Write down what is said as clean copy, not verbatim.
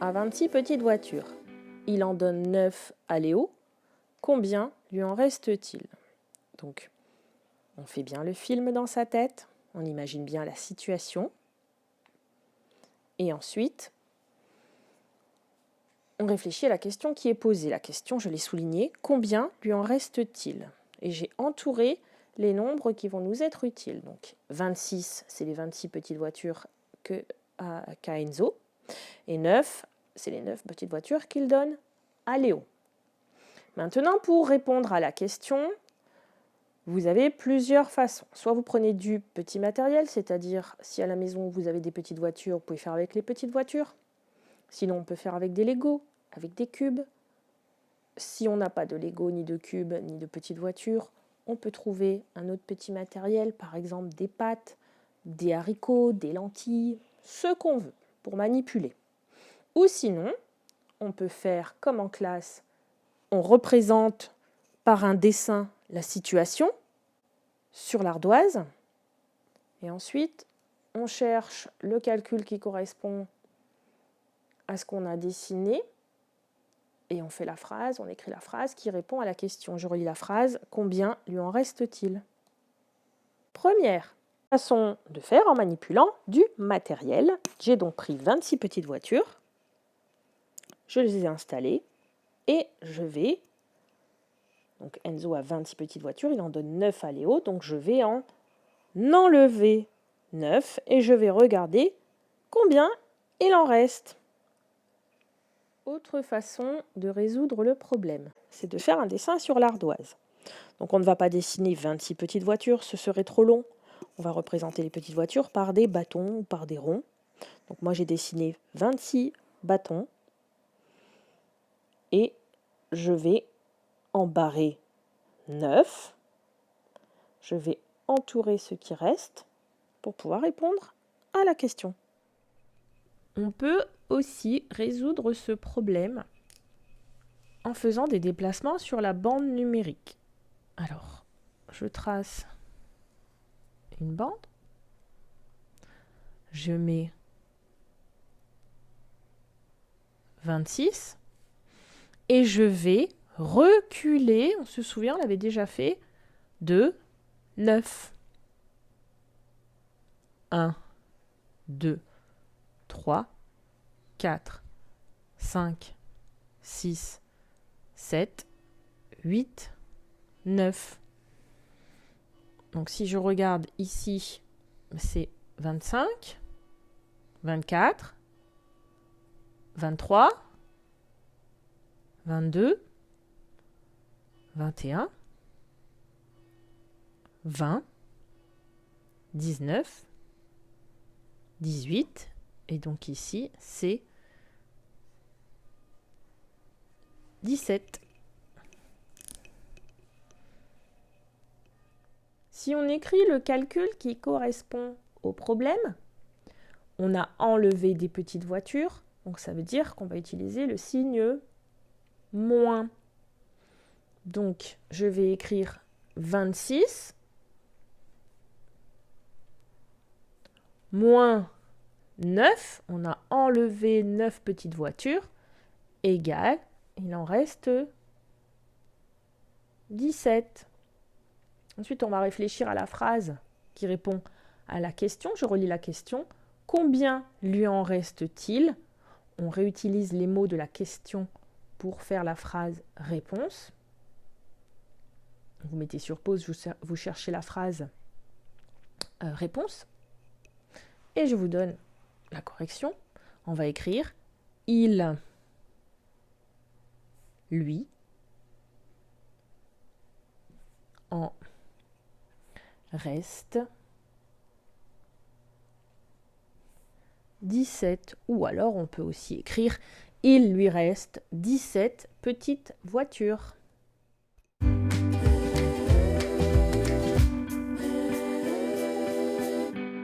a 26 petites voitures. Il en donne 9 à Léo. Combien lui en reste-t-il? Donc, on fait bien le film dans sa tête. On imagine bien la situation. Et ensuite, on réfléchit à la question qui est posée. La question, je l'ai soulignée, combien lui en reste-t-il? Et j'ai entouré les nombres qui vont nous être utiles. Donc 26, c'est les 26 petites voitures qu'a Enzo. Et 9, c'est les 9 petites voitures qu'il donne à Léo. Maintenant, pour répondre à la question, vous avez plusieurs façons. Soit vous prenez du petit matériel, c'est-à-dire si à la maison vous avez des petites voitures, vous pouvez faire avec les petites voitures. Sinon, on peut faire avec des Legos, avec des cubes. Si on n'a pas de Lego, ni de cubes, ni de petites voitures, on peut trouver un autre petit matériel, par exemple des pâtes, des haricots, des lentilles, ce qu'on veut pour manipuler. Ou sinon, on peut faire comme en classe, on représente par un dessin la situation sur l'ardoise et ensuite on cherche le calcul qui correspond à ce qu'on a dessiné et on fait la phrase, on écrit la phrase qui répond à la question. Je relis la phrase, combien lui en reste-t-il? Première façon de faire en manipulant du matériel. J'ai donc pris 26 petites voitures, je les ai installées et je vais, donc Enzo a 26 petites voitures, il en donne 9 à Léo, donc je vais en enlever 9 et je vais regarder combien il en reste. Autre façon de résoudre le problème, c'est de faire un dessin sur l'ardoise. Donc on ne va pas dessiner 26 petites voitures, ce serait trop long. On va représenter les petites voitures par des bâtons ou par des ronds. Donc moi j'ai dessiné 26 bâtons et je vais en barrer 9. Je vais entourer ce qui reste pour pouvoir répondre à la question. On peut aussi résoudre ce problème en faisant des déplacements sur la bande numérique. Alors, je trace une bande, je mets 26 et je vais reculer, on se souvient, on l'avait déjà fait, de 9. 1, 2, 3, 4, 5, 6, 7, 8, 9. Donc si je regarde ici, c'est 25, 24, 23, 22, 21, 20, 19, 18, et donc ici, c'est 17. Si on écrit le calcul qui correspond au problème, on a enlevé des petites voitures, donc ça veut dire qu'on va utiliser le signe moins. Donc, je vais écrire 26 moins 9, on a enlevé 9 petites voitures, égale, il en reste 17. Ensuite, on va réfléchir à la phrase qui répond à la question. Je relis la question. Combien lui en reste-t-il? On réutilise les mots de la question pour faire la phrase réponse. Vous mettez sur pause, vous cherchez la phrase réponse. Et je vous donne la correction. On va écrire il, lui, en reste 17. Ou alors on peut aussi écrire il lui reste 17 petites voitures.